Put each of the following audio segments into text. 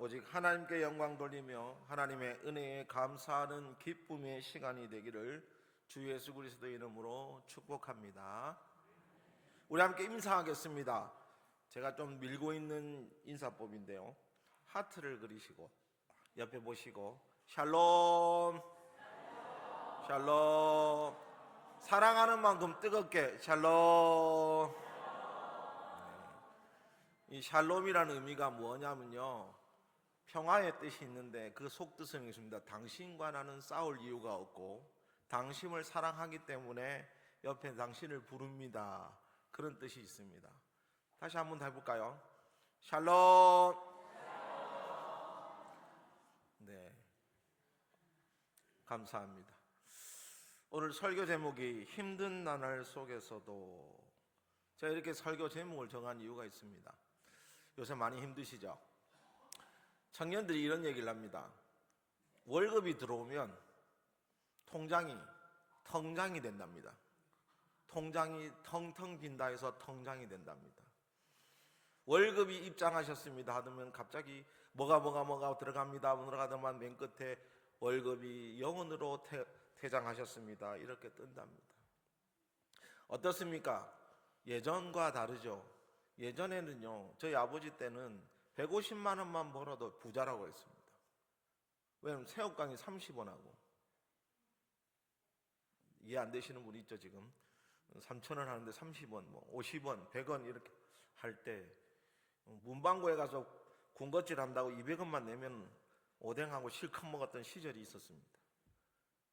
오직 하나님께 영광 돌리며 하나님의 은혜에 감사하는 기쁨의 시간이 되기를 주 예수 그리스도의 이름으로 축복합니다. 우리 함께 인사하겠습니다. 제가 좀 밀고 있는 인사법인데요, 하트를 그리시고 옆에 보시고 샬롬 샬롬, 사랑하는 만큼 뜨겁게 샬롬. 이 샬롬이라는 의미가 뭐냐면요, 평화의 뜻이 있는데 그 속뜻은 있습니다. 당신과 나는 싸울 이유가 없고 당신을 사랑하기 때문에 옆에 당신을 부릅니다. 그런 뜻이 있습니다. 다시 한번 더 해볼까요? 샬롬. 네, 감사합니다. 오늘 설교 제목이 힘든 나날 속에서도. 제가 이렇게 설교 제목을 정한 이유가 있습니다. 요새 많이 힘드시죠? 청년들이 이런 얘기를 합니다. 월급이 들어오면 통장이 텅장이 된답니다. 통장이 텅텅 빈다 해서 통장이 된답니다. 월급이 입장하셨습니다 하면 갑자기 뭐가 들어갑니다 들어가더만 맨 끝에 월급이 영원으로 퇴장하셨습니다 이렇게 뜬답니다. 어떻습니까? 예전과 다르죠. 예전에는요, 저희 아버지 때는 150만 원만 벌어도 부자라고 했습니다. 왜냐하면 새우깡이 30원하고, 이해 안 되시는 분 있죠? 지금 3,000원 하는데 30원, 50원, 100원 이렇게 할 때 문방구에 가서 군것질 한다고 200원만 내면 오뎅하고 실컷 먹었던 시절이 있었습니다.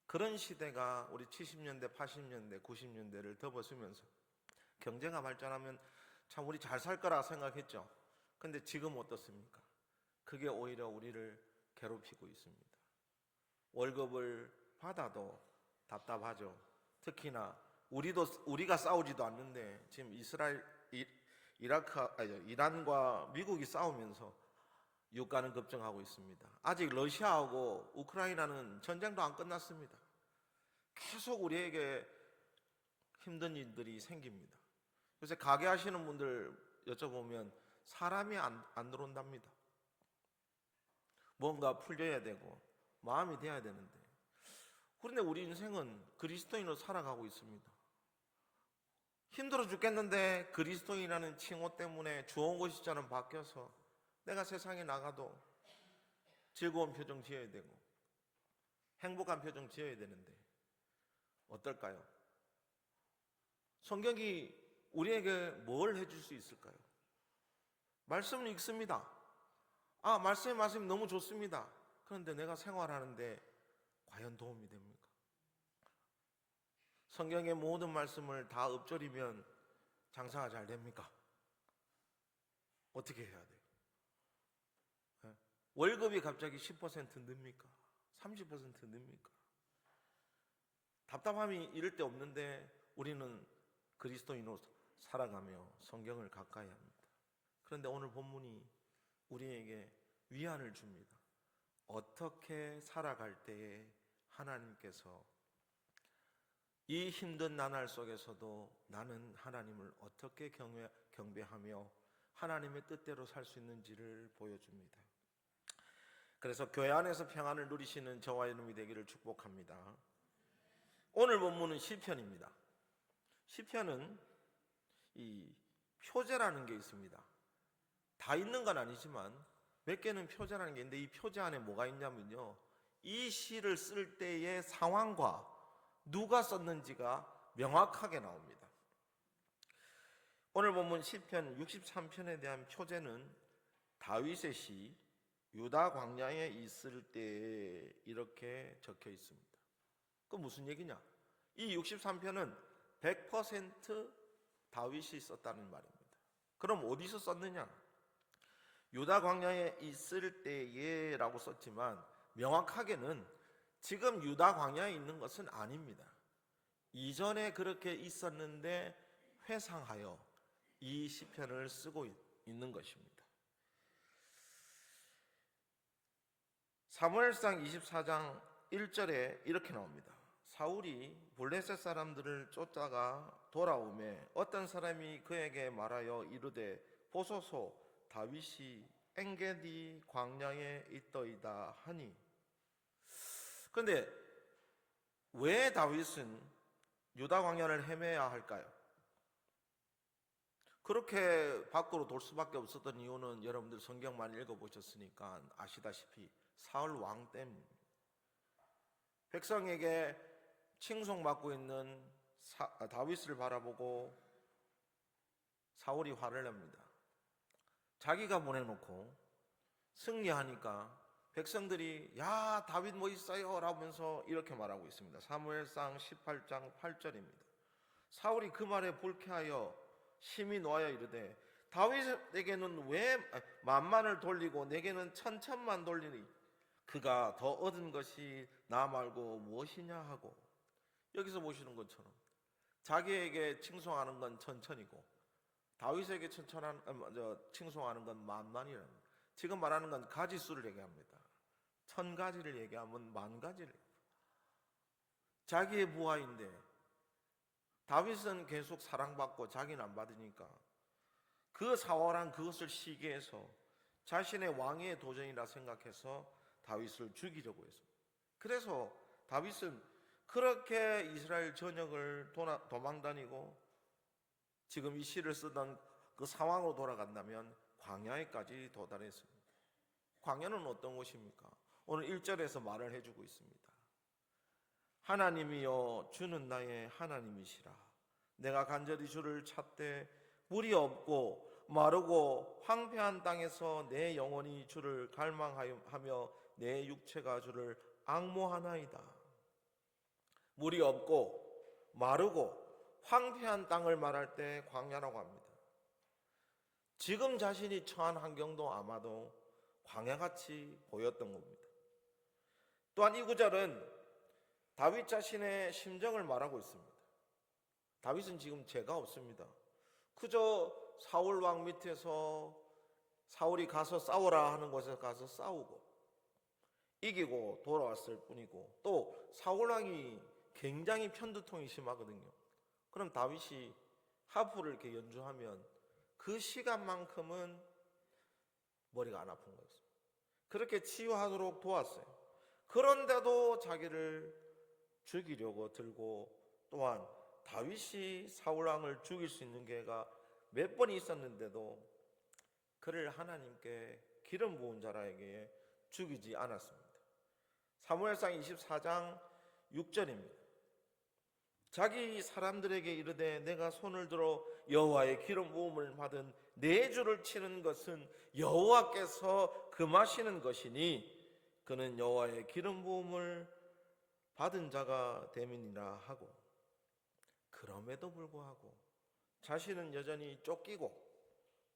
그런 시대가 우리 70년대, 80년대, 90년대를 덮어쓰면서 경제가 발전하면 참 우리 잘 살 거라 생각했죠. 근데 지금 어떻습니까? 그게 오히려 우리를 괴롭히고 있습니다. 월급을 받아도 답답하죠. 특히나 우리가 싸우지도 않는데 지금 이란과 미국이 싸우면서 유가는 급증하고 있습니다. 아직 러시아하고 우크라이나는 전쟁도 안 끝났습니다. 계속 우리에게 힘든 일들이 생깁니다. 요새 가게 하시는 분들 여쭤보면 사람이 안 들어온답니다. 뭔가 풀려야 되고 마음이 돼야 되는데, 그런데 우리 인생은 그리스도인으로 살아가고 있습니다. 힘들어 죽겠는데 그리스도인이라는 칭호 때문에 좋은 것이자는 바뀌어서 내가 세상에 나가도 즐거운 표정 지어야 되고 행복한 표정 지어야 되는데 어떨까요? 성경이 우리에게 뭘 해줄 수 있을까요? 말씀을 읽습니다. 말씀이 너무 좋습니다. 그런데 내가 생활하는데 과연 도움이 됩니까? 성경의 모든 말씀을 다 읊조리면 장사가 잘 됩니까? 어떻게 해야 돼요? 월급이 갑자기 10% 늡니까? 30% 늡니까? 답답함이 이럴 때 없는데 우리는 그리스도인으로 살아가며 성경을 가까이 합니다. 그런데 오늘 본문이 우리에게 위안을 줍니다. 어떻게 살아갈 때에 하나님께서 이 힘든 나날 속에서도 나는 하나님을 어떻게 경배하며 하나님의 뜻대로 살 수 있는지를 보여줍니다. 그래서 교회 안에서 평안을 누리시는 저와 여러분이 되기를 축복합니다. 오늘 본문은 시편입니다. 시편은 이 표제라는 게 있습니다. 다 있는 건 아니지만 몇 개는 표제라는 게 있는데, 이 표제 안에 뭐가 있냐면요, 이 시를 쓸 때의 상황과 누가 썼는지가 명확하게 나옵니다. 오늘 본문 시편 63편에 대한 표제는 다윗의 시 유다 광야에 있을 때에 이렇게 적혀 있습니다. 그 무슨 얘기냐? 이 63편은 100% 다윗이 썼다는 말입니다. 그럼 어디서 썼느냐? 유다 광야에 있을 때에 라고 썼지만 명확하게는 지금 유다 광야에 있는 것은 아닙니다. 이전에 그렇게 있었는데 회상하여 이 시편을 쓰고 있는 것입니다. 사무엘상 24장 1절에 이렇게 나옵니다. 사울이 블레셋 사람들을 쫓다가 돌아오매 어떤 사람이 그에게 말하여 이르되 보소서, 다윗이 엔게디 광야에 있더이다 하니. 그런데 왜 다윗은 유다 광야를 헤매야 할까요? 그렇게 밖으로 돌 수밖에 없었던 이유는 여러분들 성경 많이 읽어보셨으니까 아시다시피 사울 왕 때문입니다. 백성에게 칭송받고 있는 다윗을 바라보고 사울이 화를 냅니다. 자기가 보내놓고 승리하니까 백성들이 야 다윗 뭐 있어요? 라면서 이렇게 말하고 있습니다. 사무엘상 18장 8절입니다. 사울이 그 말에 불쾌하여 심히 노하여 이르되 다윗에게는 왜 만만을 돌리고 내게는 천천만 돌리니 그가 더 얻은 것이 나 말고 무엇이냐 하고. 여기서 보시는 것처럼 자기에게 칭송하는 건 천천이고 다윗에게 칭송하는 건 만만이랍니다. 지금 말하는 건 가지수를 얘기합니다. 1000가지를 얘기하면 10,000가지를. 자기의 부하인데 다윗은 계속 사랑받고 자기는 안 받으니까 그 사울한 그것을 시기해서 자신의 왕위의 도전이라 생각해서 다윗을 죽이려고 했습니다. 그래서 다윗은 그렇게 이스라엘 전역을 도망다니고 지금 이 시를 쓰던 그 상황으로 돌아간다면 광야에까지 도달했습니다. 광야는 어떤 곳입니까? 오늘 1절에서 말을 해주고 있습니다. 하나님이여 주는 나의 하나님이시라. 내가 간절히 주를 찾되 물이 없고 마르고 황폐한 땅에서 내 영혼이 주를 갈망하며 내 육체가 주를 앙모하나이다. 물이 없고 마르고 황폐한 땅을 말할 때 광야라고 합니다. 지금 자신이 처한 환경도 아마도 광야같이 보였던 겁니다. 또한 이 구절은 다윗 자신의 심정을 말하고 있습니다. 다윗은 지금 죄가 없습니다. 그저 사울 왕 밑에서 사울이 가서 싸우라 하는 곳에 가서 싸우고 이기고 돌아왔을 뿐이고, 또 사울 왕이 굉장히 편두통이 심하거든요. 그럼 다윗이 하프를 이렇게 연주하면 그 시간만큼은 머리가 안 아픈 거였어요. 그렇게 치유하도록 도왔어요. 그런데도 자기를 죽이려고 들고, 또한 다윗이 사울왕을 죽일 수 있는 기회가 몇 번 있었는데도 그를 하나님께 기름 부은 자라에게 죽이지 않았습니다. 사무엘상 24장 6절입니다. 자기 사람들에게 이르되 내가 손을 들어 여호와의 기름 부음을 받은 내 주를 치는 것은 여호와께서 금하시는 것이니 그는 여호와의 기름 부음을 받은 자가 됨이니라 하고, 그럼에도 불구하고 자신은 여전히 쫓기고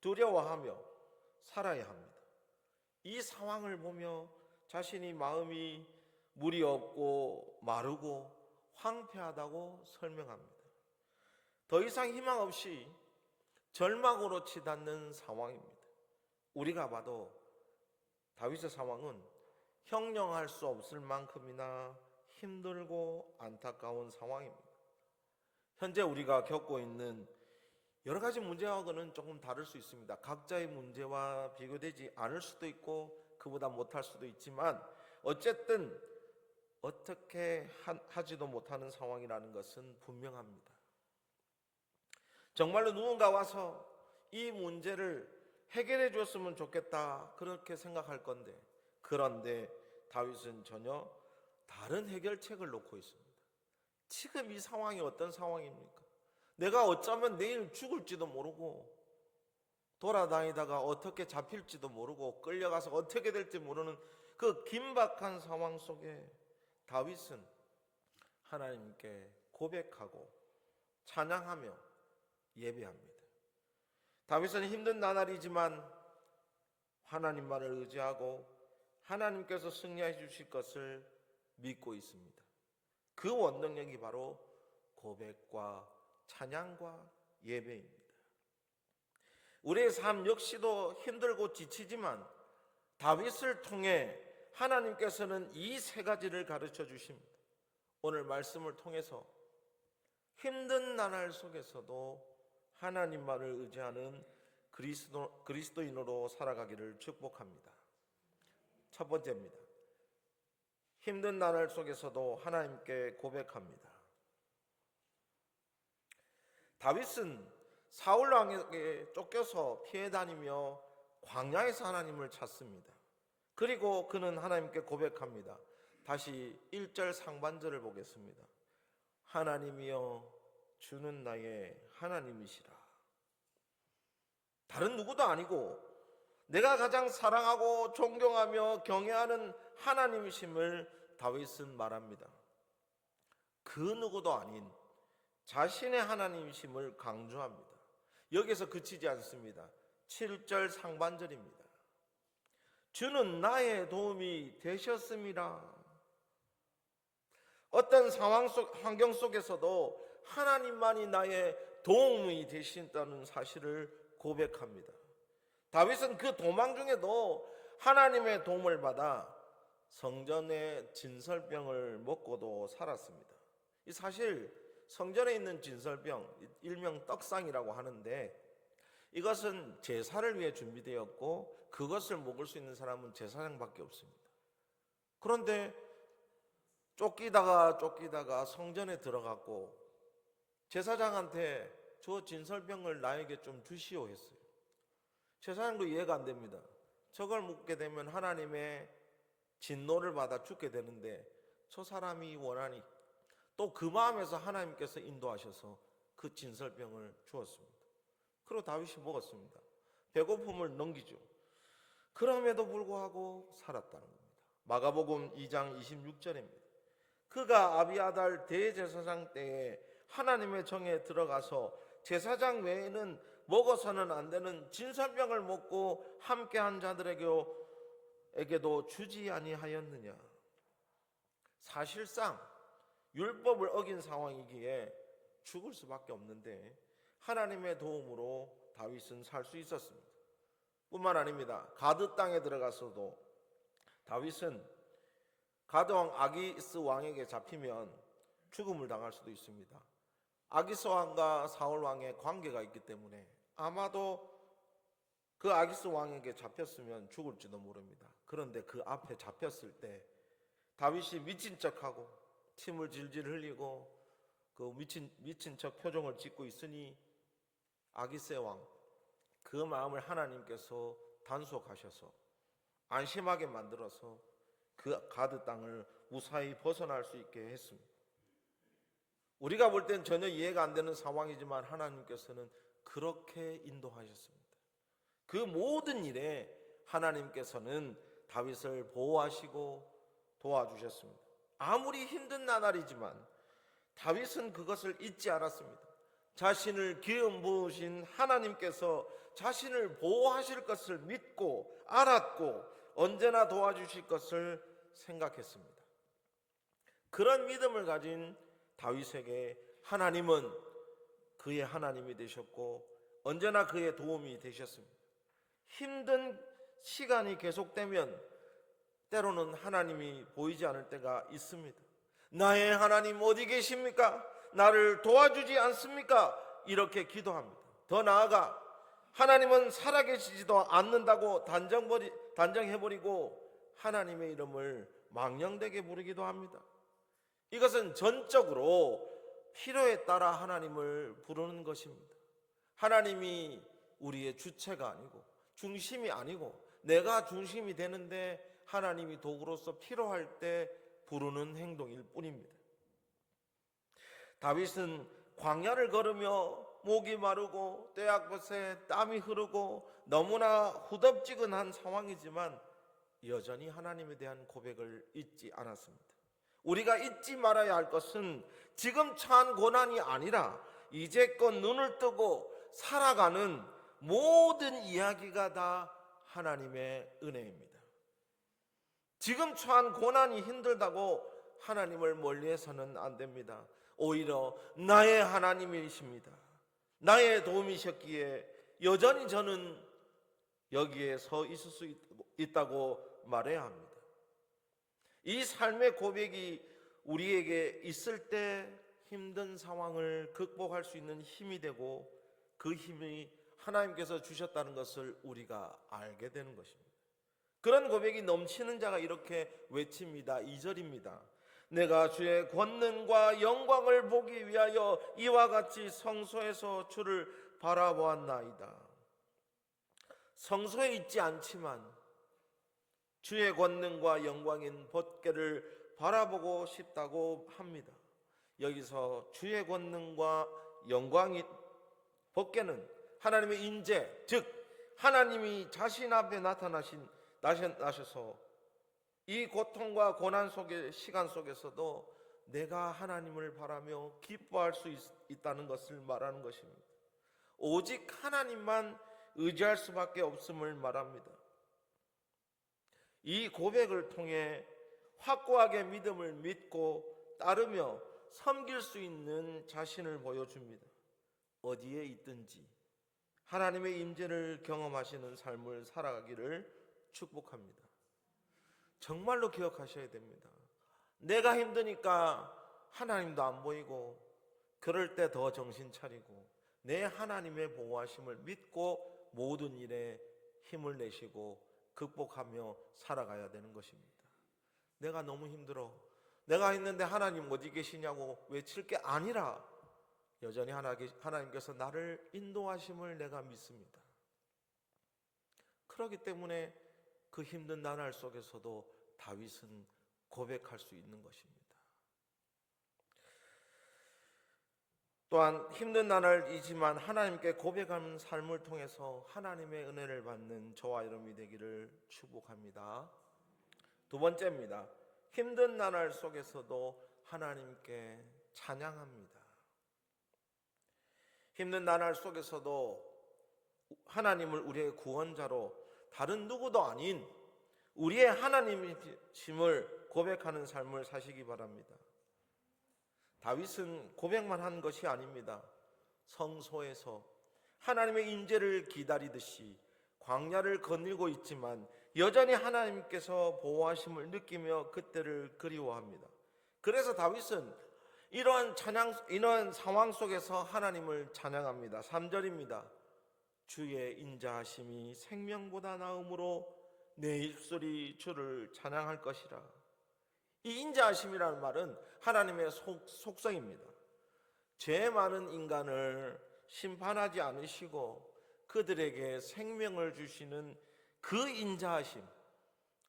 두려워하며 살아야 합니다. 이 상황을 보며 자신이 마음이 물이 없고 마르고 황폐하다고 설명합니다. 더 이상 희망 없이 절망으로 치닫는 상황입니다. 우리가 봐도 다윗의 상황은 형용할 수 없을 만큼이나 힘들고 안타까운 상황입니다. 현재 우리가 겪고 있는 여러 가지 문제하고는 조금 다를 수 있습니다. 각자의 문제와 비교되지 않을 수도 있고 그보다 못할 수도 있지만 어쨌든 어떻게 하지도 못하는 상황이라는 것은 분명합니다. 정말로 누군가 와서 이 문제를 해결해 줬으면 좋겠다 그렇게 생각할 건데, 그런데 다윗은 전혀 다른 해결책을 놓고 있습니다. 지금 이 상황이 어떤 상황입니까? 내가 어쩌면 내일 죽을지도 모르고 돌아다니다가 어떻게 잡힐지도 모르고 끌려가서 어떻게 될지 모르는 그 긴박한 상황 속에 다윗은 하나님께 고백하고 찬양하며 예배합니다. 다윗은 힘든 나날이지만 하나님만을 의지하고 하나님께서 승리해 주실 것을 믿고 있습니다. 그 원동력이 바로 고백과 찬양과 예배입니다. 우리의 삶 역시도 힘들고 지치지만 다윗을 통해 하나님께서는 이 세 가지를 가르쳐 주십니다. 오늘 말씀을 통해서 힘든 나날 속에서도 하나님만을 의지하는 그리스도인으로 살아가기를 축복합니다. 첫 번째입니다. 힘든 나날 속에서도 하나님께 고백합니다. 다윗은 사울 왕에게 쫓겨서 피해 다니며 광야에서 하나님을 찾습니다. 그리고 그는 하나님께 고백합니다. 다시 1절 상반절을 보겠습니다. 하나님이여 주는 나의 하나님이시라. 다른 누구도 아니고 내가 가장 사랑하고 존경하며 경외하는 하나님이심을 다윗은 말합니다. 그 누구도 아닌 자신의 하나님이심을 강조합니다. 여기서 그치지 않습니다. 7절 상반절입니다. 주는 나의 도움이 되셨습니다. 어떤 환경 속에서도 하나님만이 나의 도움이 되신다는 사실을 고백합니다. 다윗은 그 도망 중에도 하나님의 도움을 받아 성전의 진설병을 먹고도 살았습니다. 이 사실 성전에 있는 진설병, 일명 떡상이라고 하는데 이것은 제사를 위해 준비되었고 그것을 먹을 수 있는 사람은 제사장밖에 없습니다. 그런데 쫓기다가 성전에 들어갔고 제사장한테 저 진설병을 나에게 좀 주시오 했어요. 제사장도 이해가 안 됩니다. 저걸 먹게 되면 하나님의 진노를 받아 죽게 되는데 저 사람이 원하니 또 그 마음에서 하나님께서 인도하셔서 그 진설병을 주었습니다. 그리고 다윗이 먹었습니다. 배고픔을 넘기죠. 그럼에도 불구하고 살았다는 겁니다. 마가복음 2장 26절입니다. 그가 아비아달 대제사장 때에 하나님의 정에 들어가서 제사장 외에는 먹어서는 안 되는 진설병을 먹고 함께한 자들에게도 주지 아니하였느냐. 사실상 율법을 어긴 상황이기에 죽을 수밖에 없는데 하나님의 도움으로 다윗은 살 수 있었습니다. 뿐만 아닙니다. 가드 땅에 들어가서도 다윗은 가드 왕 아기스 왕에게 잡히면 죽음을 당할 수도 있습니다. 아기스 왕과 사울 왕의 관계가 있기 때문에 아마도 그 아기스 왕에게 잡혔으면 죽을지도 모릅니다. 그런데 그 앞에 잡혔을 때 다윗이 미친 척하고 침을 질질 흘리고 그 미친 척 표정을 짓고 있으니 아기스 왕 그 마음을 하나님께서 단속하셔서 안심하게 만들어서 그 가드 땅을 무사히 벗어날 수 있게 했습니다. 우리가 볼 땐 전혀 이해가 안 되는 상황이지만 하나님께서는 그렇게 인도하셨습니다. 그 모든 일에 하나님께서는 다윗을 보호하시고 도와주셨습니다. 아무리 힘든 나날이지만 다윗은 그것을 잊지 않았습니다. 자신을 기름 부으신 하나님께서 자신을 보호하실 것을 믿고 알았고 언제나 도와주실 것을 생각했습니다. 그런 믿음을 가진 다윗에게 하나님은 그의 하나님이 되셨고 언제나 그의 도움이 되셨습니다. 힘든 시간이 계속되면 때로는 하나님이 보이지 않을 때가 있습니다. 나의 하나님 어디 계십니까? 나를 도와주지 않습니까? 이렇게 기도합니다. 더 나아가 하나님은 살아계시지도 않는다고 단정해버리고 하나님의 이름을 망령되게 부르기도 합니다. 이것은 전적으로 필요에 따라 하나님을 부르는 것입니다. 하나님이 우리의 주체가 아니고 중심이 아니고 내가 중심이 되는데 하나님이 도구로서 필요할 때 부르는 행동일 뿐입니다. 다윗은 광야를 걸으며 목이 마르고 떼약볕에 땀이 흐르고 너무나 후덥지근한 상황이지만 여전히 하나님에 대한 고백을 잊지 않았습니다. 우리가 잊지 말아야 할 것은 지금 처한 고난이 아니라 이제껏 눈을 뜨고 살아가는 모든 이야기가 다 하나님의 은혜입니다. 지금 처한 고난이 힘들다고 하나님을 멀리해서는 안 됩니다. 오히려 나의 하나님이십니다. 나의 도움이셨기에 여전히 저는 여기에 서 있을 수 있다고 말해야 합니다. 이 삶의 고백이 우리에게 있을 때 힘든 상황을 극복할 수 있는 힘이 되고 그 힘이 하나님께서 주셨다는 것을 우리가 알게 되는 것입니다. 그런 고백이 넘치는 자가 이렇게 외칩니다. 2절입니다. 내가 주의 권능과 영광을 보기 위하여 이와 같이 성소에서 주를 바라보았나이다. 성소에 있지 않지만 주의 권능과 영광인 법궤를 바라보고 싶다고 합니다. 여기서 주의 권능과 영광인 법궤는 하나님의 인재, 즉 하나님이 자신 앞에 나셔서 이 고통과 고난 속의 시간 속에서도 내가 하나님을 바라며 기뻐할 수 있다는 것을 말하는 것입니다. 오직 하나님만 의지할 수밖에 없음을 말합니다. 이 고백을 통해 확고하게 믿음을 믿고 따르며 섬길 수 있는 자신을 보여줍니다. 어디에 있든지 하나님의 임재를 경험하시는 삶을 살아가기를 축복합니다. 정말로 기억하셔야 됩니다. 내가 힘드니까 하나님도 안 보이고 그럴 때 더 정신 차리고 내 하나님의 보호하심을 믿고 모든 일에 힘을 내시고 극복하며 살아가야 되는 것입니다. 내가 너무 힘들어, 내가 있는데 하나님 어디 계시냐고 외칠 게 아니라 여전히 하나님께서 나를 인도하심을 내가 믿습니다. 그렇기 때문에 그 힘든 나날 속에서도 다윗은 고백할 수 있는 것입니다. 또한 힘든 나날이지만 하나님께 고백하는 삶을 통해서 하나님의 은혜를 받는 저와 여러분이 되기를 축복합니다. 두 번째입니다. 힘든 나날 속에서도 하나님께 찬양합니다. 힘든 나날 속에서도 하나님을 우리의 구원자로 다른 누구도 아닌 우리의 하나님이심을 고백하는 삶을 사시기 바랍니다. 다윗은 고백만 한 것이 아닙니다. 성소에서 하나님의 임재를 기다리듯이 광야를 거닐고 있지만 여전히 하나님께서 보호하심을 느끼며 그때를 그리워합니다. 그래서 다윗은 이러한 상황 속에서 하나님을 찬양합니다. 3절입니다. 주의 인자하심이 생명보다 나음으로 내 입술이 주를 찬양할 것이라. 이 인자하심이라는 말은 하나님의 속성입니다. 죄 많은 인간을 심판하지 않으시고 그들에게 생명을 주시는 그 인자하심,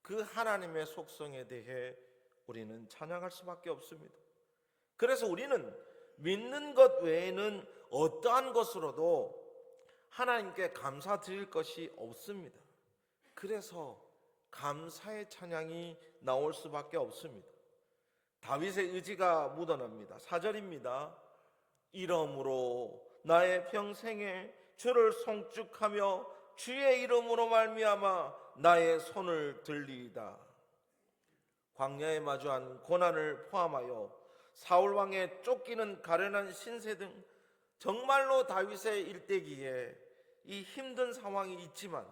그 하나님의 속성에 대해 우리는 찬양할 수밖에 없습니다. 그래서 우리는 믿는 것 외에는 어떠한 것으로도 하나님께 감사드릴 것이 없습니다. 그래서 감사의 찬양이 나올 수밖에 없습니다. 다윗의 의지가 묻어납니다. 4절입니다. 이러므로 나의 평생에 주를 송축하며 주의 이름으로 말미암아 나의 손을 들리이다. 광야에 마주한 고난을 포함하여 사울 왕의 쫓기는 가련한 신세 등 정말로 다윗의 일대기에 이 힘든 상황이 있지만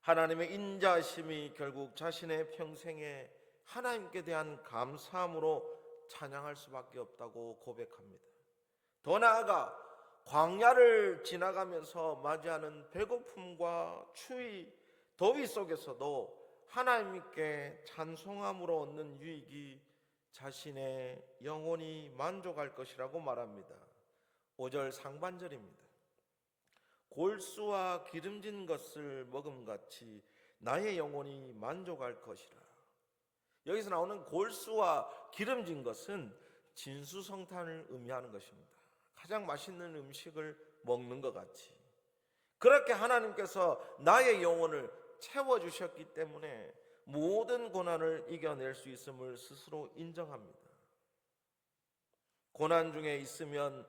하나님의 인자하심이 결국 자신의 평생에 하나님께 대한 감사함으로 찬양할 수밖에 없다고 고백합니다. 더 나아가 광야를 지나가면서 맞이하는 배고픔과 추위, 더위 속에서도 하나님께 찬송함으로 얻는 유익이 자신의 영혼이 만족할 것이라고 말합니다. 5절 상반절입니다. 골수와 기름진 것을 먹음같이 나의 영혼이 만족할 것이라. 여기서 나오는 골수와 기름진 것은 진수성탄을 의미하는 것입니다. 가장 맛있는 음식을 먹는 것 같이 그렇게 하나님께서 나의 영혼을 채워주셨기 때문에 모든 고난을 이겨낼 수 있음을 스스로 인정합니다. 고난 중에 있으면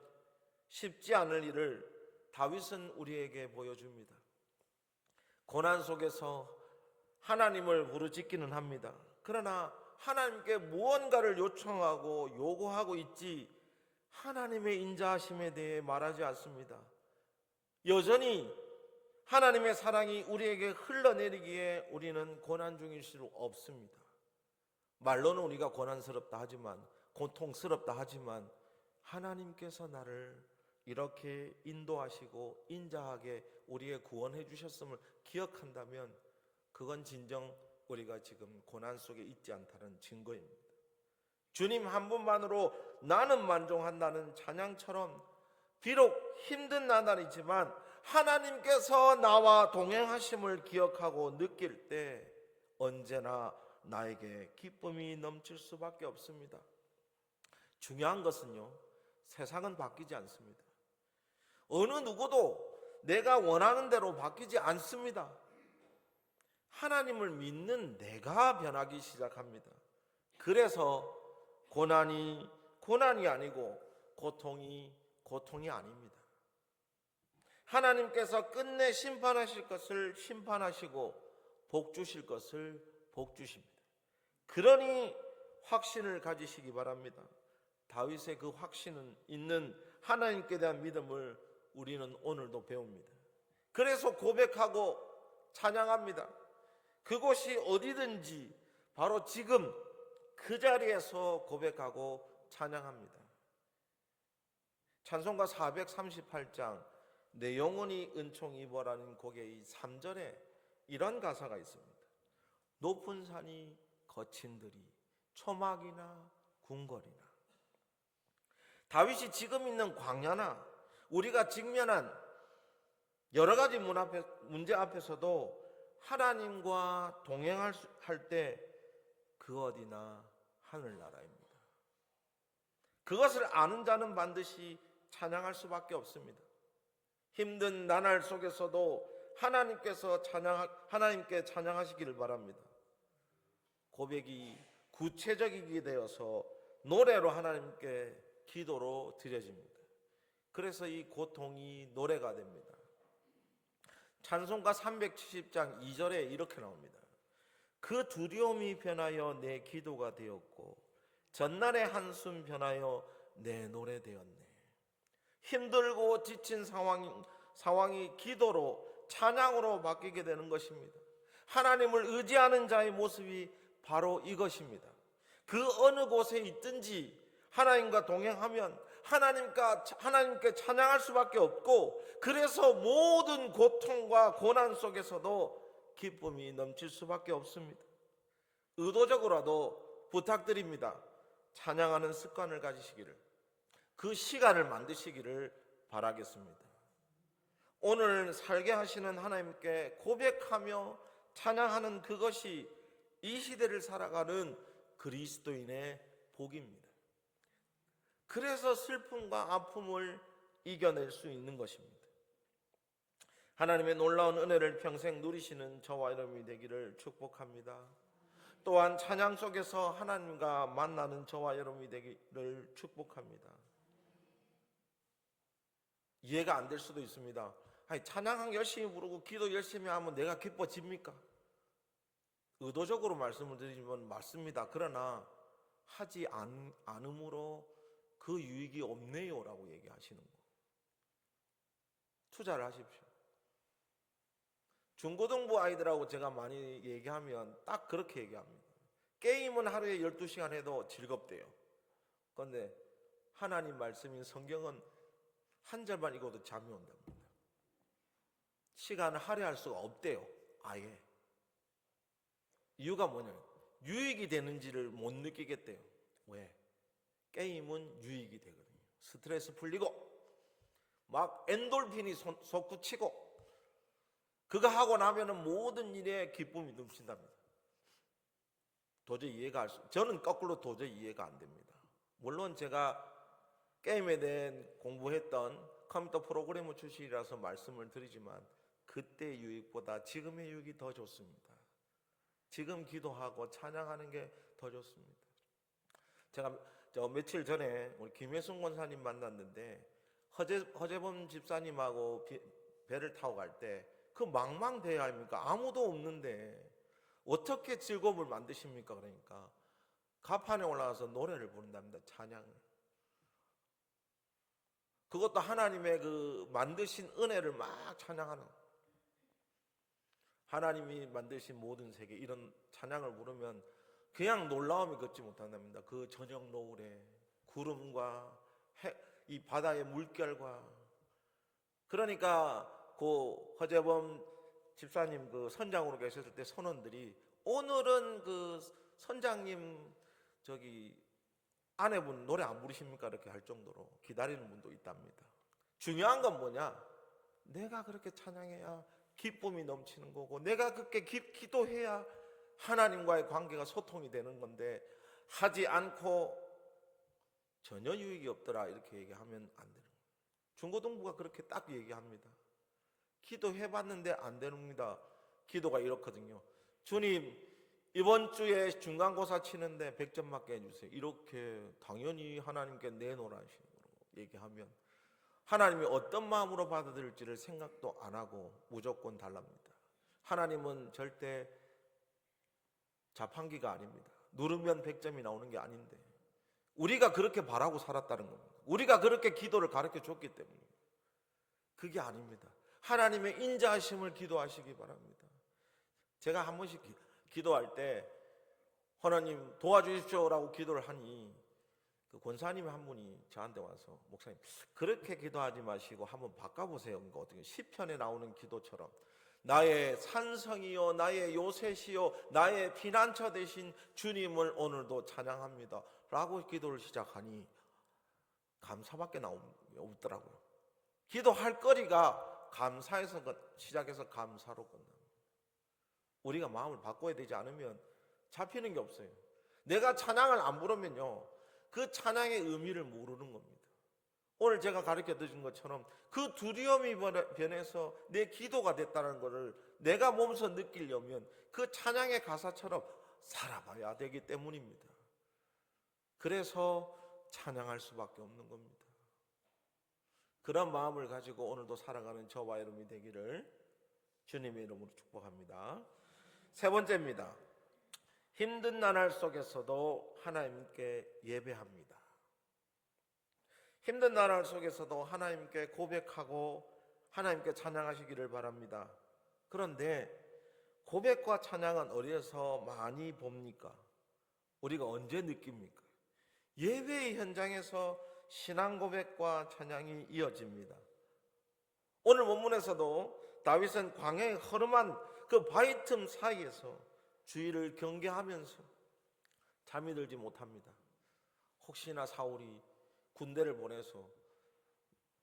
쉽지 않을 일을 다윗은 우리에게 보여줍니다. 고난 속에서 하나님을 부르짖기는 합니다. 그러나 하나님께 무언가를 요청하고 요구하고 있지 하나님의 인자하심에 대해 말하지 않습니다. 여전히 하나님의 사랑이 우리에게 흘러내리기에 우리는 고난 중일 수 없습니다. 말로는 우리가 고난스럽다 하지만 고통스럽다 하지만 하나님께서 나를 이렇게 인도하시고 인자하게 우리의 구원해 주셨음을 기억한다면 그건 진정 우리가 지금 고난 속에 있지 않다는 증거입니다. 주님 한 분만으로 나는 만족한다는 찬양처럼 비록 힘든 나날이지만 하나님께서 나와 동행하심을 기억하고 느낄 때 언제나 나에게 기쁨이 넘칠 수밖에 없습니다. 중요한 것은요, 세상은 바뀌지 않습니다. 어느 누구도 내가 원하는 대로 바뀌지 않습니다. 하나님을 믿는 내가 변하기 시작합니다. 그래서 고난이 고난이 아니고 고통이 아닙니다. 하나님께서 끝내 심판하실 것을 심판하시고 복 주실 것을 복 주십니다. 그러니 확신을 가지시기 바랍니다. 다윗의 그 확신은 있는 하나님께 대한 믿음을 우리는 오늘도 배웁니다. 그래서 고백하고 찬양합니다. 그곳이 어디든지 바로 지금 그 자리에서 고백하고 찬양합니다. 찬송가 438장 내 영혼이 은총 입어라는 곡의 3절에 이런 가사가 있습니다. 높은 산이 거친 들이 초막이나 궁궐이나. 다윗이 지금 있는 광야나 우리가 직면한 여러 가지 문제 앞에서도 하나님과 동행할 때 그 어디나 하늘나라입니다. 그것을 아는 자는 반드시 찬양할 수밖에 없습니다. 힘든 나날 속에서도 하나님께 찬양하시기를 바랍니다. 고백이 구체적이게 되어서 노래로 하나님께 기도로 드려집니다. 그래서 이 고통이 노래가 됩니다. 찬송가 370장 2절에 이렇게 나옵니다. 그 두려움이 변하여 내 기도가 되었고 전날의 한숨 변하여 내 노래 되었네. 힘들고 지친 상황이 기도로 찬양으로 바뀌게 되는 것입니다. 하나님을 의지하는 자의 모습이 바로 이것입니다. 그 어느 곳에 있든지 하나님과 동행하면 하나님께 찬양할 수밖에 없고, 그래서 모든 고통과 고난 속에서도 기쁨이 넘칠 수밖에 없습니다. 의도적으로라도 부탁드립니다. 찬양하는 습관을 가지시기를, 그 시간을 만드시기를 바라겠습니다. 오늘 살게 하시는 하나님께 고백하며 찬양하는 그것이 이 시대를 살아가는 그리스도인의 복입니다. 그래서 슬픔과 아픔을 이겨낼 수 있는 것입니다. 하나님의 놀라운 은혜를 평생 누리시는 저와 여러분이 되기를 축복합니다. 또한 찬양 속에서 하나님과 만나는 저와 여러분이 되기를 축복합니다. 이해가 안 될 수도 있습니다. 아니, 찬양 열심히 부르고 기도 열심히 하면 내가 기뻐집니까? 의도적으로 말씀을 드리면 맞습니다. 그러나 하지 않음으로 그 유익이 없네요 라고 얘기하시는 거. 투자를 하십시오. 중고등부 아이들하고 제가 많이 얘기하면 딱 그렇게 얘기합니다. 게임은 하루에 12시간 해도 즐겁대요. 그런데 하나님 말씀인 성경은 한 절만 읽어도 잠이 온답니다. 시간을 할애할 수가 없대요. 아예. 이유가 뭐냐면 유익이 되는지를 못 느끼겠대요. 왜? 게임은 유익이 되거든요. 스트레스 풀리고 막 엔돌핀이 솟구치고 그거 하고 나면은 모든 일에 기쁨이 넘친답니다. 도저히 저는 거꾸로 도저히 이해가 안 됩니다. 물론 제가 게임에 대한 공부했던 컴퓨터 프로그래머 출신이라서 말씀을 드리지만 그때의 유익보다 지금의 유익이 더 좋습니다. 지금 기도하고 찬양하는 게 더 좋습니다. 제가 며칠 전에 우리 김혜순 권사님 만났는데 허재범 집사님하고 배를 타고 갈 때 그 망망대해 아닙니까? 아무도 없는데 어떻게 즐거움을 만드십니까? 그러니까 가판에 올라가서 노래를 부른답니다. 찬양을. 그것도 하나님의 그 만드신 은혜를 막 찬양하는, 하나님이 만드신 모든 세계, 이런 찬양을 부르면 그냥 놀라움이 걷지 못한답니다. 그 저녁 노을에 구름과 이 바다의 물결과, 그러니까 그 허재범 집사님 그 선장으로 계셨을 때 선원들이 오늘은 그 선장님 저기 아내분 노래 안 부르십니까? 이렇게 할 정도로 기다리는 분도 있답니다. 중요한 건 뭐냐? 내가 그렇게 찬양해야 기쁨이 넘치는 거고, 내가 그렇게 기도해야 하나님과의 관계가 소통이 되는 건데, 하지 않고 전혀 유익이 없더라 이렇게 얘기하면 안 되는 거예요. 중고등부가 그렇게 딱 얘기합니다. 기도해봤는데 안 됩니다. 기도가 이렇거든요. 주님, 이번 주에 중간고사 치는데 100점 맞게 해주세요. 이렇게 당연히 하나님께 내놓으라는 식으로 얘기하면 하나님이 어떤 마음으로 받아들일지를 생각도 안 하고 무조건 달랍니다. 하나님은 절대 자판기가 아닙니다. 누르면 100점이 나오는 게 아닌데, 우리가 그렇게 바라고 살았다는 겁니다. 우리가 그렇게 기도를 가르쳐 줬기 때문입니다. 그게 아닙니다. 하나님의 인자하심을 기도하시기 바랍니다. 제가 한 번씩 기도할 때 하나님 도와주십시오라고 기도를 하니 그 권사님 한 분이 저한테 와서, 목사님 그렇게 기도하지 마시고 한번 바꿔보세요. 그러니까 어떻게 시편에 나오는 기도처럼 나의 산성이요 나의 요새시요 나의 피난처 되신 주님을 오늘도 찬양합니다 라고 기도를 시작하니 감사밖에 없더라고요. 기도할 거리가 감사에서 시작해서 감사로 끝납니다. 우리가 마음을 바꿔야 되지 않으면 잡히는 게 없어요. 내가 찬양을 안 부르면요, 그 찬양의 의미를 모르는 겁니다. 오늘 제가 가르쳐 드린 것처럼 그 두려움이 변해서 내 기도가 됐다는 것을 내가 몸소 느끼려면 그 찬양의 가사처럼 살아봐야 되기 때문입니다. 그래서 찬양할 수밖에 없는 겁니다. 그런 마음을 가지고 오늘도 살아가는 저와 여러분이 되기를 주님의 이름으로 축복합니다. 세 번째입니다. 힘든 나날 속에서도 하나님께 예배합니다. 힘든 나날 속에서도 하나님께 고백하고 하나님께 찬양하시기를 바랍니다. 그런데 고백과 찬양은 어디에서 많이 봅니까? 우리가 언제 느낍니까? 예배의 현장에서 신앙 고백과 찬양이 이어집니다. 오늘 본문에서도 다윗은 광야의 허름한 그 바위 틈 사이에서 주의를 경계하면서 잠이 들지 못합니다. 혹시나 사울이 군대를 보내서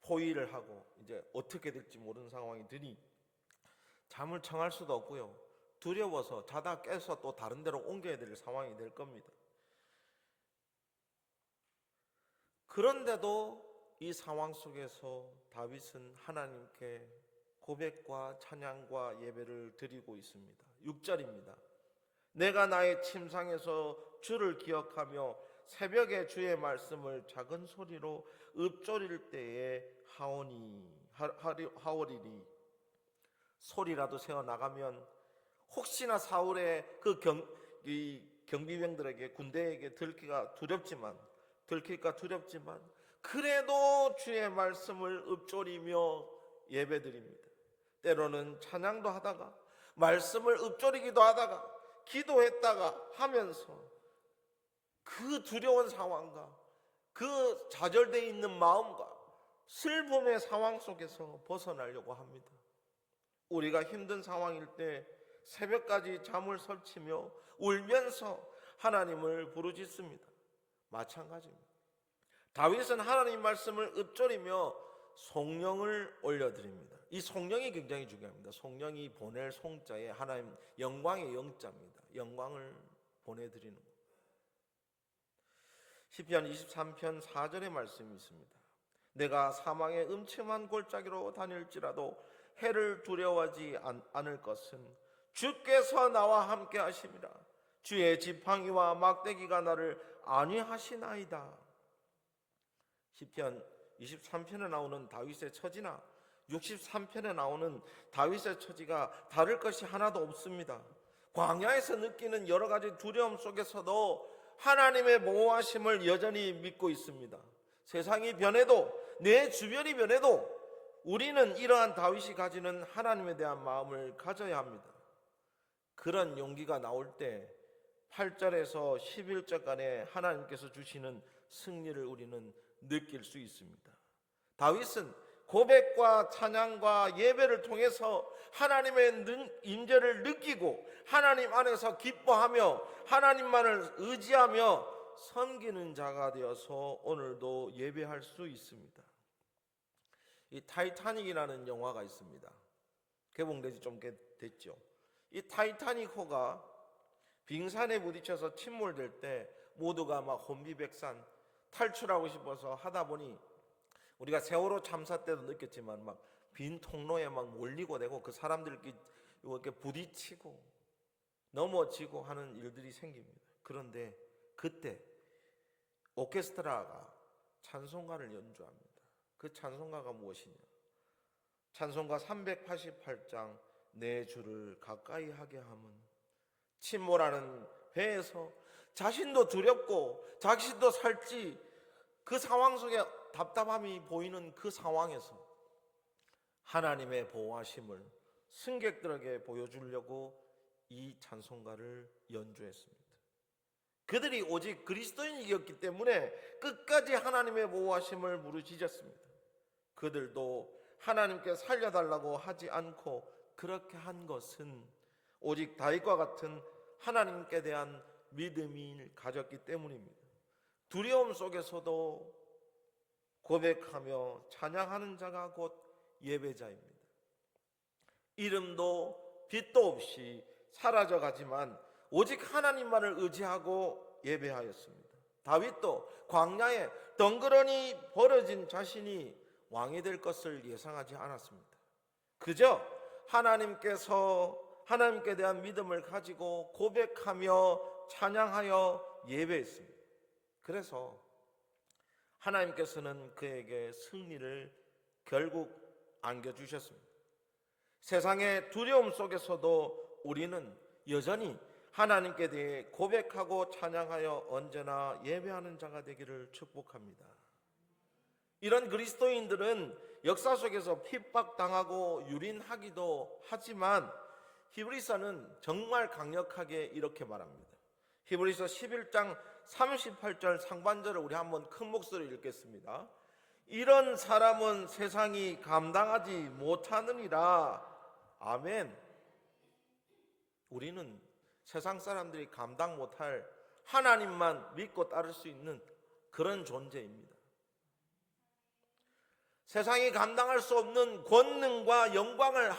포위를 하고 이제 어떻게 될지 모르는 상황이 드니 잠을 청할 수도 없고요. 두려워서 자다 깨서 또 다른 데로 옮겨야 될 상황이 될 겁니다. 그런데도 이 상황 속에서 다윗은 하나님께 고백과 찬양과 예배를 드리고 있습니다. 6절입니다. 내가 나의 침상에서 주를 기억하며 새벽에 주의 말씀을 작은 소리로 읊조릴 때에 하오리리. 소리라도 새어나가면 혹시나 사울의 그 경비병들에게 군대에게 들킬까 두렵지만 그래도 주의 말씀을 읊조리며 예배드립니다. 때로는 찬양도 하다가 말씀을 읊조리기도 하다가 기도했다가 하면서 그 두려운 상황과 그 좌절되어 있는 마음과 슬픔의 상황 속에서 벗어나려고 합니다. 우리가 힘든 상황일 때 새벽까지 잠을 설치며 울면서 하나님을 부르짖습니다. 마찬가지입니다. 다윗은 하나님 말씀을 읊조리며 송영을 올려드립니다. 이 송영이 굉장히 중요합니다. 송영이 보낼 송자에 하나님 영광의 영자입니다. 영광을 보내드리는 것. 시편 23편 4절의 말씀이 있습니다. 내가 사망의 음침한 골짜기로 다닐지라도 해를 두려워하지 않을 것은 주께서 나와 함께 하심이라. 주의 지팡이와 막대기가 나를 안위하시나이다. 시편 23편에 나오는 다윗의 처지나 63편에 나오는 다윗의 처지가 다를 것이 하나도 없습니다. 광야에서 느끼는 여러 가지 두려움 속에서도 하나님의 보호하심을 여전히 믿고 있습니다. 세상이 변해도 내 주변이 변해도 우리는 이러한 다윗이 가지는 하나님에 대한 마음을 가져야 합니다. 그런 용기가 나올 때 8절에서 11절간에 하나님께서 주시는 승리를 우리는 느낄 수 있습니다. 다윗은 고백과 찬양과 예배를 통해서 하나님의 임재를 느끼고 하나님 안에서 기뻐하며 하나님만을 의지하며 섬기는 자가 되어서 오늘도 예배할 수 있습니다. 이 타이타닉이라는 영화가 있습니다. 개봉된 지 좀 됐죠. 이 타이타닉호가 빙산에 부딪혀서 침몰될 때 모두가 막 혼비백산 탈출하고 싶어서 하다 보니 우리가 세월호 참사 때도 느꼈지만 막 빈 통로에 막 몰리고 되고 그 사람들끼리 이렇게 부딪히고 넘어지고 하는 일들이 생깁니다. 그런데 그때 오케스트라가 찬송가를 연주합니다. 그 찬송가가 무엇이냐? 찬송가 388장 내 주를 가까이 하게 함은, 침몰하는 배에서 자신도 두렵고 자신도 살지 그 상황 속에 답답함이 보이는 그 상황에서 하나님의 보호하심을 승객들에게 보여주려고 이 찬송가를 연주했습니다. 그들이 오직 그리스도인이었기 때문에 끝까지 하나님의 보호하심을 부르짖었습니다. 그들도 하나님께 살려달라고 하지 않고 그렇게 한 것은 오직 다윗과 같은 하나님께 대한 믿음을 가졌기 때문입니다. 두려움 속에서도 고백하며 찬양하는 자가 곧 예배자입니다. 이름도 빛도 없이 사라져가지만 오직 하나님만을 의지하고 예배하였습니다. 다윗도 광야에 덩그러니 버려진 자신이 왕이 될 것을 예상하지 않았습니다. 그저 하나님께 대한 믿음을 가지고 고백하며 찬양하여 예배했습니다. 그래서 하나님께서는 그에게 승리를 결국 안겨주셨습니다. 세상의 두려움 속에서도 우리는 여전히 하나님께 대해 고백하고 찬양하여 언제나 예배하는 자가 되기를 축복합니다. 이런 그리스도인들은 역사 속에서 핍박당하고 유린하기도 하지만 히브리서는 정말 강력하게 이렇게 말합니다. 히브리서 11장 38절 상반절을 우리 한번 큰 목소리로 읽겠습니다. 이런 사람은 세상이 감당하지 못하느니라. 아멘. 우리는 세상 사람들이 감당 못할 하나님만 믿고 따를 수 있는 그런 존재입니다. 세상이 감당할 수 없는 권능과 영광을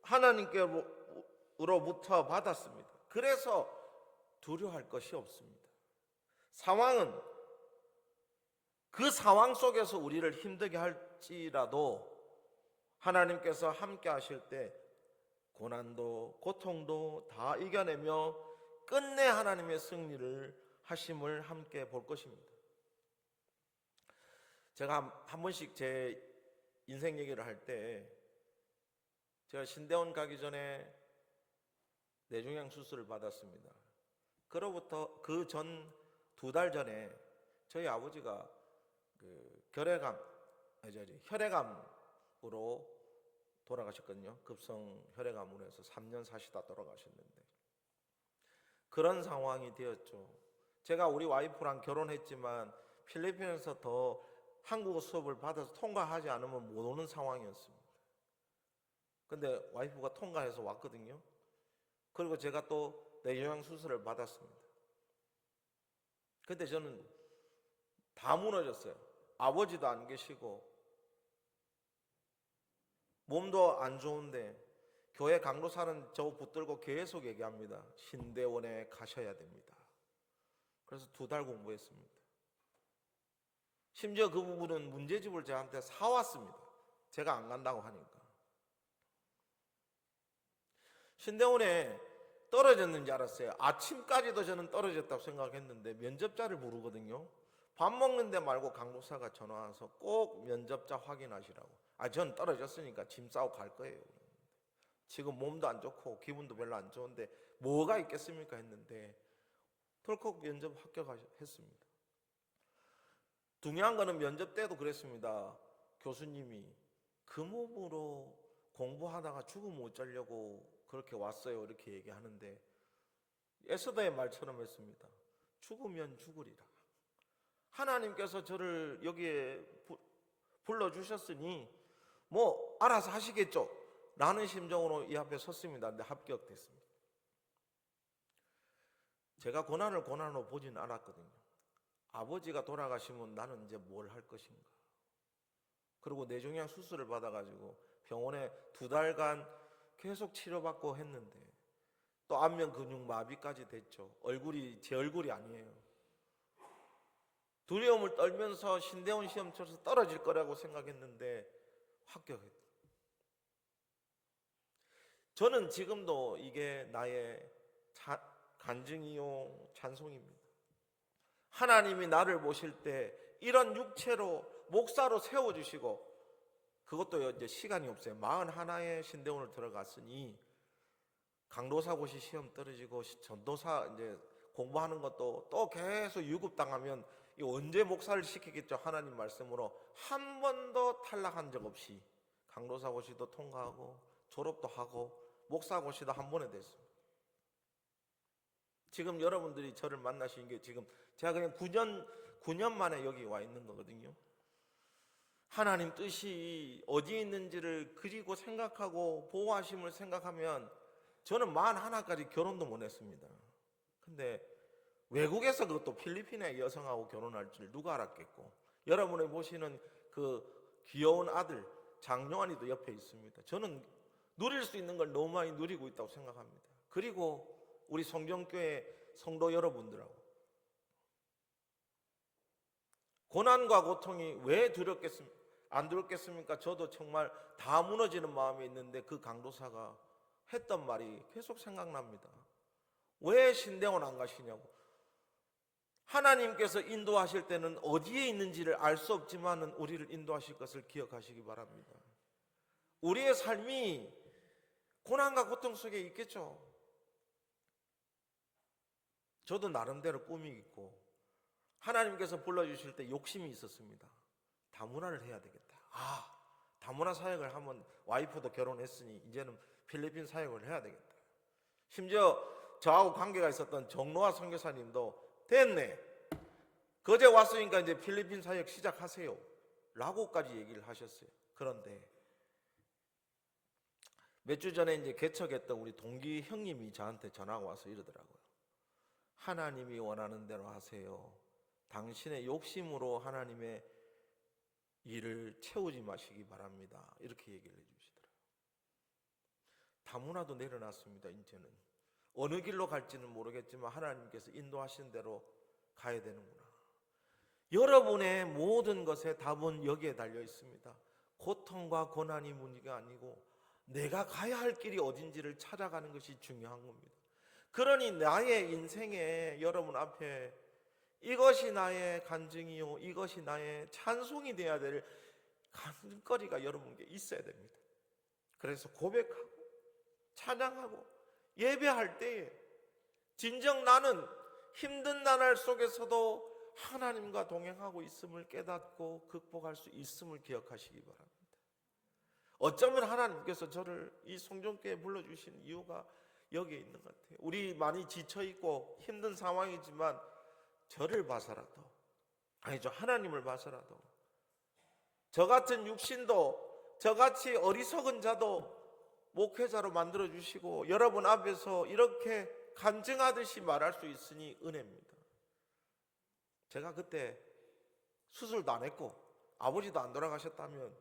하나님께로부터 받았습니다. 그래서 두려워할 것이 없습니다. 그 상황 속에서 우리를 힘들게 할지라도 하나님께서 함께 하실 때 고난도 고통도 다 이겨내며 끝내 하나님의 승리를 하심을 함께 볼 것입니다. 제가 한 번씩 제 인생 얘기를 할 때 제가 신대원 가기 전에 뇌종양 수술을 받았습니다. 그로부터 그 전 2달 전에 저희 아버지가 혈액암으로 돌아가셨거든요. 급성 혈액암으로 해서 3년 사시다 돌아가셨는데 그런 상황이 되었죠. 제가 우리 와이프랑 결혼했지만 필리핀에서 더 한국어 수업을 받아서 통과하지 않으면 못 오는 상황이었습니다. 근데 와이프가 통과해서 왔거든요. 그리고 제가 또 뇌종양 수술을 받았습니다. 근데 저는 다 무너졌어요. 아버지도 안 계시고 몸도 안 좋은데 교회 강도사는 저 붙들고 계속 얘기합니다. 신대원에 가셔야 됩니다. 그래서 2달 공부했습니다. 심지어 그 부분은 문제집을 저한테 사왔습니다. 제가 안 간다고 하니까. 신대원에 떨어졌는지 알았어요. 아침까지도 저는 떨어졌다고 생각했는데 면접자를 부르거든요. 밥 먹는데 말고 강도사가 전화 와서 꼭 면접자 확인하시라고. 전 떨어졌으니까 짐 싸고 갈 거예요. 지금 몸도 안 좋고 기분도 별로 안 좋은데 뭐가 있겠습니까 했는데 덜컥 면접 합격했습니다. 중요한 거는 면접 때도 그랬습니다. 교수님이 그 몸으로 공부하다가 죽으면 어쩌려고 그렇게 왔어요 이렇게 얘기하는데 에스더의 말처럼 했습니다. 죽으면 죽으리라. 하나님께서 저를 여기에 불러주셨으니 뭐 알아서 하시겠죠 라는 심정으로 이 앞에 섰습니다. 근데 합격됐습니다. 제가 고난으로 보지는 않았거든요. 아버지가 돌아가시면 나는 이제 뭘 할 것인가. 그리고 뇌종양 수술을 받아가지고 병원에 2달간 계속 치료받고 했는데 또 안면 근육 마비까지 됐죠. 얼굴이 제 얼굴이 아니에요. 두려움을 떨면서 신대원 시험 쳐서 떨어질 거라고 생각했는데 합격했다. 저는 지금도 이게 나의 간증이요 찬송입니다. 하나님이 나를 보실 때 이런 육체로 목사로 세워주시고, 그것도 이제 시간이 없어요. 41의 신대원을 들어갔으니 강도사고시 시험 떨어지고 전도사 이제 공부하는 것도 또 계속 유급당하면 이 언제 목사를 시키겠죠. 하나님 말씀으로 한 번도 탈락한 적 없이 강도사고시도 통과하고 졸업도 하고 목사고시도 한 번에 됐습니다. 지금 여러분들이 저를 만나신 게 지금 제가 그냥 9년 만에 여기 와 있는 거거든요. 하나님 뜻이 어디에 있는지를 그리고 생각하고 보호하심을 생각하면 저는 41까지 결혼도 못 했습니다. 근데 외국에서 그것도 필리핀의 여성하고 결혼할 줄 누가 알았겠고, 여러분이 보시는 그 귀여운 아들 장요한이도 옆에 있습니다. 저는 누릴 수 있는 걸 너무 많이 누리고 있다고 생각합니다. 그리고 우리 성경교회 성도 여러분들하고 고난과 고통이 왜 안 두렵겠습니까? 저도 정말 다 무너지는 마음이 있는데 그 강도사가 했던 말이 계속 생각납니다. 왜 신대원 안 가시냐고. 하나님께서 인도하실 때는 어디에 있는지를 알 수 없지만 우리를 인도하실 것을 기억하시기 바랍니다. 우리의 삶이 고난과 고통 속에 있겠죠. 저도 나름대로 꿈이 있고 하나님께서 불러주실 때 욕심이 있었습니다. 다문화를 해야 되겠다. 다문화 사역을 하면 와이프도 결혼했으니 이제는 필리핀 사역을 해야 되겠다. 심지어 저하고 관계가 있었던 정로아 선교사님도 됐네, 거제 왔으니까 이제 필리핀 사역 시작하세요 라고까지 얘기를 하셨어요. 그런데 몇 주 전에 이제 개척했던 우리 동기 형님이 저한테 전화가 와서 이러더라고요. 하나님이 원하는 대로 하세요. 당신의 욕심으로 하나님의 일을 채우지 마시기 바랍니다. 이렇게 얘기를 해주시더라고요. 다문화도 내려놨습니다. 이제는 어느 길로 갈지는 모르겠지만 하나님께서 인도하신 대로 가야 되는구나. 여러분의 모든 것의 답은 여기에 달려 있습니다. 고통과 고난이 문제가 아니고 내가 가야 할 길이 어딘지를 찾아가는 것이 중요한 겁니다. 그러니 나의 인생에 여러분 앞에 이것이 나의 간증이요, 이것이 나의 찬송이 되어야 될 간증거리가 여러분께 있어야 됩니다. 그래서 고백하고 찬양하고 예배할 때에 진정 나는 힘든 나날 속에서도 하나님과 동행하고 있음을 깨닫고 극복할 수 있음을 기억하시기 바랍니다. 어쩌면 하나님께서 저를 이 송정교회에 불러주신 이유가 여기에 있는 것 같아요. 우리 많이 지쳐있고 힘든 상황이지만 저를 봐서라도, 아니죠, 하나님을 봐서라도 저 같은 육신도 저같이 어리석은 자도 목회자로 만들어주시고 여러분 앞에서 이렇게 간증하듯이 말할 수 있으니 은혜입니다. 제가 그때 수술도 안 했고 아버지도 안 돌아가셨다면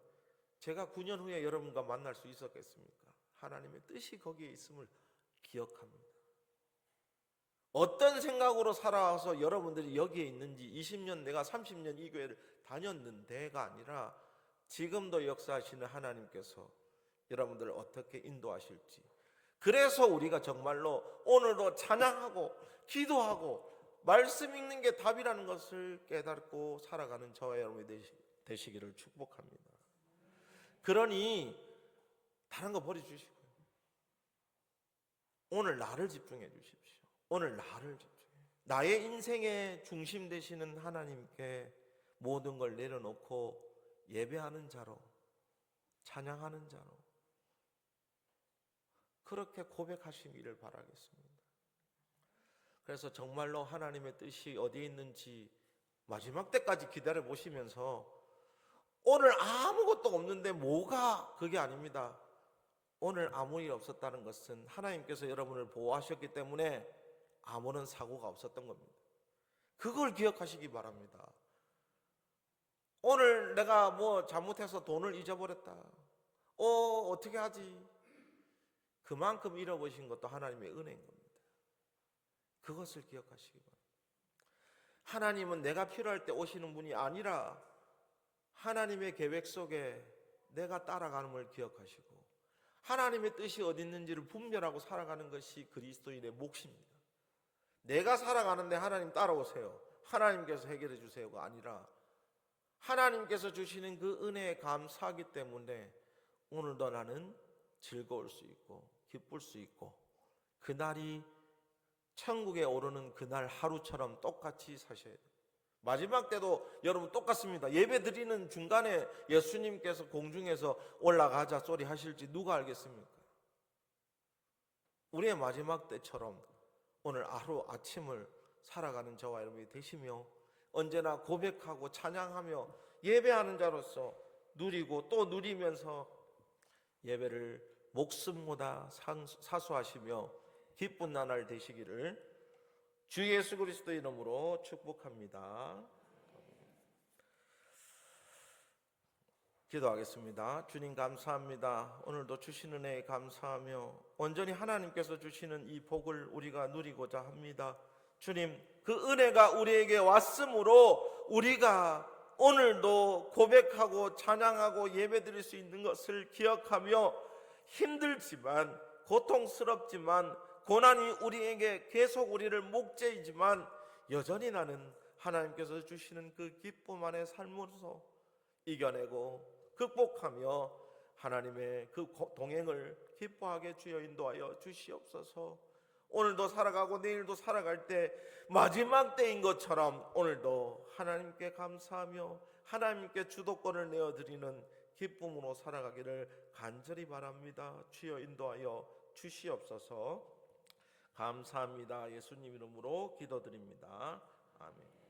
제가 9년 후에 여러분과 만날 수 있었겠습니까? 하나님의 뜻이 거기에 있음을 기억합니다. 어떤 생각으로 살아와서 여러분들이 여기에 있는지, 20년 내가 30년 이 교회를 다녔는데가 아니라 지금도 역사하시는 하나님께서 여러분들을 어떻게 인도하실지, 그래서 우리가 정말로 오늘도 찬양하고 기도하고 말씀 읽는 게 답이라는 것을 깨닫고 살아가는 저와 여러분이 되시기를 축복합니다. 그러니 다른 거 버려주시고요, 오늘 나를 집중해 주십시오. 오늘 나를 집중해, 나의 인생의 중심 되시는 하나님께 모든 걸 내려놓고 예배하는 자로, 찬양하는 자로 그렇게 고백하시기를 바라겠습니다. 그래서 정말로 하나님의 뜻이 어디에 있는지 마지막 때까지 기다려 보시면서 오늘 아무것도 없는데 뭐가 그게 아닙니다. 오늘 아무 일 없었다는 것은 하나님께서 여러분을 보호하셨기 때문에 아무런 사고가 없었던 겁니다. 그걸 기억하시기 바랍니다. 오늘 내가 뭐 잘못해서 돈을 잊어버렸다. 어떻게 하지? 그만큼 잃어버리신 것도 하나님의 은혜인 겁니다. 그것을 기억하시기 바랍니다. 하나님은 내가 필요할 때 오시는 분이 아니라 하나님의 계획 속에 내가 따라가는 걸 기억하시고 하나님의 뜻이 어디 있는지를 분별하고 살아가는 것이 그리스도인의 몫입니다. 내가 살아가는데 하나님 따라오세요. 하나님께서 해결해 주세요가 아니라 하나님께서 주시는 그 은혜에 감사하기 때문에 오늘도 나는 즐거울 수 있고 기쁠 수 있고 그날이 천국에 오르는 그날 하루처럼 똑같이 사셔야 돼요. 마지막 때도 여러분 똑같습니다. 예배 드리는 중간에 예수님께서 공중에서 올라가자 소리 하실지 누가 알겠습니까? 우리의 마지막 때처럼 오늘 하루 아침을 살아가는 저와 여러분이 되시며 언제나 고백하고 찬양하며 예배하는 자로서 누리고 또 누리면서 예배를 목숨보다 사수하시며 기쁜 나날 되시기를 주 예수 그리스도의 이름으로 축복합니다. 기도하겠습니다. 주님 감사합니다. 오늘도 주시는 은혜에 감사하며 온전히 하나님께서 주시는 이 복을 우리가 누리고자 합니다. 주님, 그 은혜가 우리에게 왔으므로 우리가 오늘도 고백하고 찬양하고 예배드릴 수 있는 것을 기억하며 힘들지만 고통스럽지만 고난이 우리에게 계속 우리를 목죄이지만 여전히 나는 하나님께서 주시는 그 기쁨 안에 삶으로서 이겨내고 극복하며 하나님의 그 동행을 기뻐하게 주여 인도하여 주시옵소서. 오늘도 살아가고 내일도 살아갈 때 마지막 때인 것처럼 오늘도 하나님께 감사하며 하나님께 주도권을 내어드리는 기쁨으로 살아가기를 간절히 바랍니다. 주여 인도하여 주시옵소서. 감사합니다. 예수님 이름으로 기도드립니다. 아멘.